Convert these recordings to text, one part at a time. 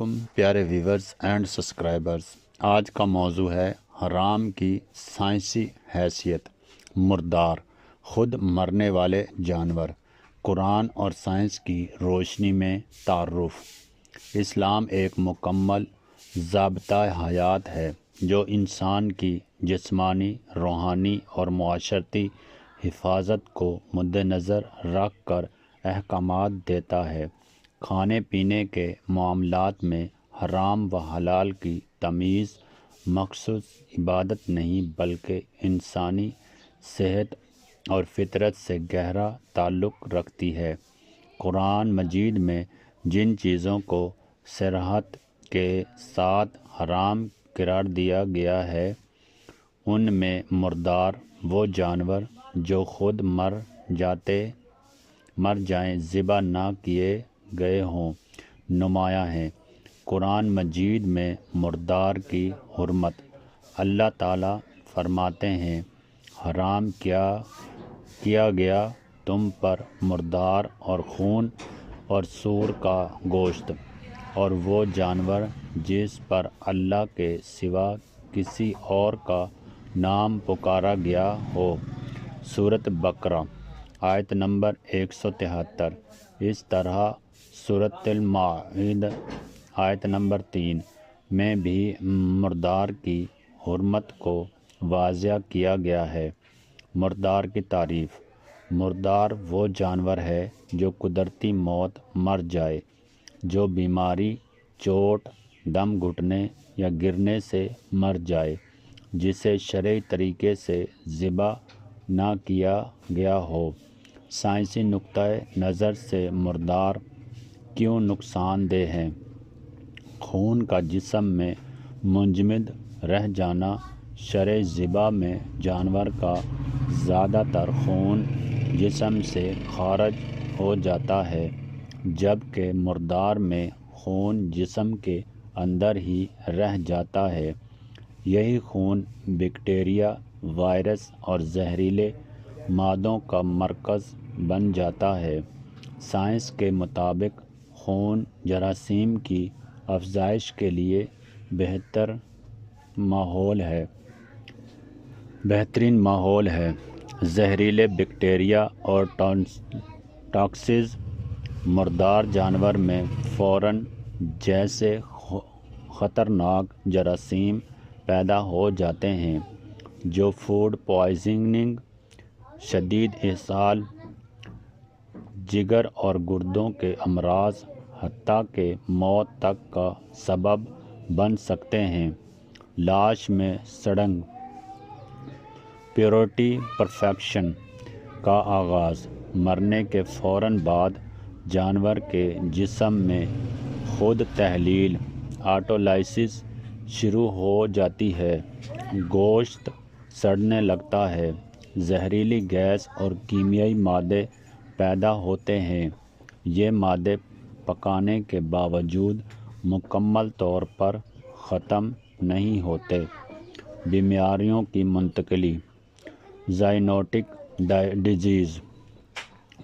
علیکم پیارے viewers and subscribers. آج کا موضوع ہے حرام کی سائنسی حیثیت، مردار، خود مرنے والے جانور، قرآن اور سائنس کی روشنی میں تعارف۔ اسلام ایک مکمل ضابطۂ حیات ہے جو انسان کی جسمانی، روحانی اور معاشرتی حفاظت کو مدنظر رکھ کر احکامات دیتا ہے۔ کھانے پینے کے معاملات میں حرام و حلال کی تمیز مخصوص عبادت نہیں بلکہ انسانی صحت اور فطرت سے گہرا تعلق رکھتی ہے۔ قرآن مجید میں جن چیزوں کو صراحت کے ساتھ حرام قرار دیا گیا ہے ان میں مردار، وہ جانور جو خود مر جائیں، ذبح نہ کیے گئے ہوں، نمایاں ہیں۔ قرآن مجید میں مردار کی حرمت اللہ تعالیٰ فرماتے ہیں، حرام کیا گیا تم پر مردار اور خون اور سور کا گوشت اور وہ جانور جس پر اللہ کے سوا کسی اور کا نام پکارا گیا ہو۔ سورۃ بقرہ آیت نمبر 173۔ اس طرح سورۃ المائدہ آیت نمبر 3 میں بھی مردار کی حرمت کو واضح کیا گیا ہے۔ مردار کی تعریف۔ مردار وہ جانور ہے جو قدرتی موت مر جائے، جو بیماری، چوٹ، دم گھٹنے یا گرنے سے مر جائے، جسے شرعی طریقے سے ذبح نہ کیا گیا ہو۔ سائنسی نقطۂ نظر سے مردار کیوں نقصان دہ ہے؟ خون کا جسم میں منجمد رہ جانا۔ شرعی ذبح میں جانور کا زیادہ تر خون جسم سے خارج ہو جاتا ہے، جبکہ مردار میں خون جسم کے اندر ہی رہ جاتا ہے۔ یہی خون بیکٹیریا، وائرس اور زہریلے مادوں کا مرکز بن جاتا ہے۔ سائنس کے مطابق خون جراثیم کی افزائش کے لیے بہترین ماحول ہے۔ زہریلے بیکٹیریا اور ٹاکسز مردار جانور میں فوراً جیسے خطرناک جراثیم پیدا ہو جاتے ہیں جو فوڈ پوائزننگ، شدید اسہال، جگر اور گردوں کے امراض، حتیٰ کہ موت تک کا سبب بن سکتے ہیں۔ لاش میں سڑن۔ پیورٹی پرفیکشن کا آغاز۔ مرنے کے فوراً بعد جانور کے جسم میں خود تحلیل، آٹولائسس شروع ہو جاتی ہے، گوشت سڑنے لگتا ہے، زہریلی گیس اور کیمیائی مادے پیدا ہوتے ہیں۔ یہ مادے پکانے کے باوجود مکمل طور پر ختم نہیں ہوتے۔ بیماریوں کی منتقلی۔ زائنوٹک ڈیزیز۔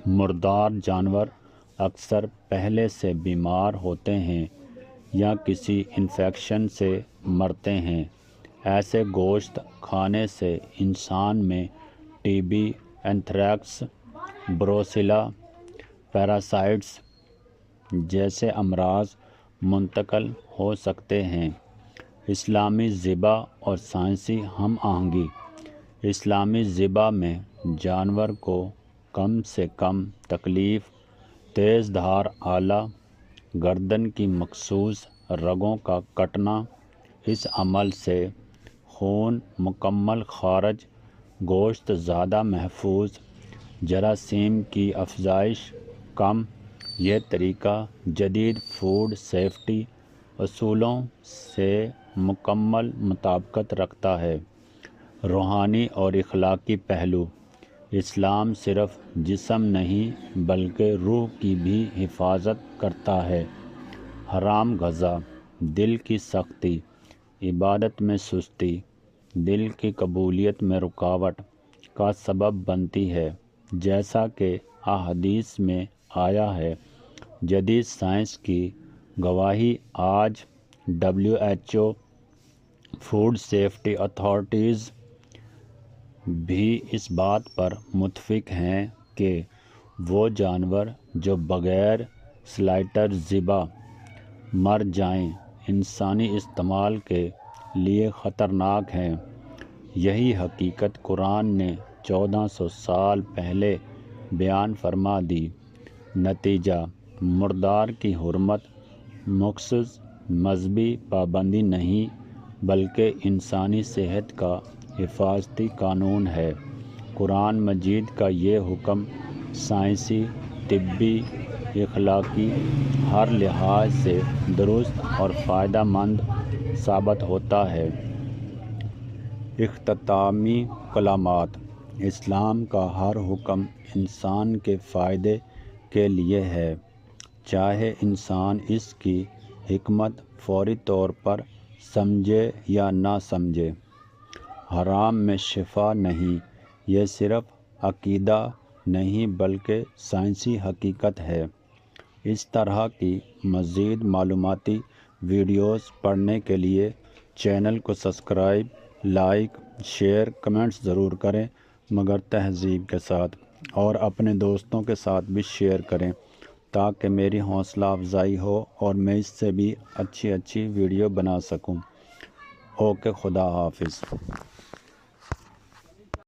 مردار جانور اکثر پہلے سے بیمار ہوتے ہیں یا کسی انفیکشن سے مرتے ہیں۔ ایسے گوشت کھانے سے انسان میں ٹی بی، اینتھریکس، بروسیلا پیراسائٹس جیسے امراض منتقل ہو سکتے ہیں۔ اسلامی ذبح اور سائنسی ہم آہنگی۔ اسلامی ذبح میں جانور کو کم سے کم تکلیف، تیز دھار آلہ، گردن کی مخصوص رگوں کا کٹنا، اس عمل سے خون مکمل خارج، گوشت زیادہ محفوظ، جراثیم کی افزائش کم۔ یہ طریقہ جدید فوڈ سیفٹی اصولوں سے مکمل مطابقت رکھتا ہے۔ روحانی اور اخلاقی پہلو۔ اسلام صرف جسم نہیں بلکہ روح کی بھی حفاظت کرتا ہے۔ حرام غذا دل کی سختی، عبادت میں سستی، دل کی قبولیت میں رکاوٹ کا سبب بنتی ہے، جیسا کہ احادیث میں آیا ہے۔ جدید سائنس کی گواہی آج WHO فوڈ سیفٹی اتھارٹیز بھی اس بات پر متفق ہیں کہ وہ جانور جو بغیر سلائٹر ذبح مر جائیں انسانی استعمال کے لیے خطرناک ہیں۔ یہی حقیقت قرآن نے 1400 سال پہلے بیان فرما دی۔ نتیجہ مردار کی حرمت مخصوص مذہبی پابندی نہیں بلکہ انسانی صحت کا حفاظتی قانون ہے۔ قرآن مجید کا یہ حکم سائنسی، طبی، اخلاقی ہر لحاظ سے درست اور فائدہ مند ثابت ہوتا ہے۔ اختتامی کلمات۔ اسلام کا ہر حکم انسان کے فائدے کے لیے ہے، چاہے انسان اس کی حکمت فوری طور پر سمجھے یا نہ سمجھے۔ حرام میں شفا نہیں، یہ صرف عقیدہ نہیں بلکہ سائنسی حقیقت ہے۔ اس طرح کی مزید معلوماتی ویڈیوز پڑھنے کے لیے چینل کو سبسکرائب، لائک، شیئر، کمنٹس ضرور کریں مگر تہذیب کے ساتھ، اور اپنے دوستوں کے ساتھ بھی شیئر کریں تاکہ میری حوصلہ افزائی ہو اور میں اس سے بھی اچھی ویڈیو بنا سکوں۔ اوکے، خدا حافظ۔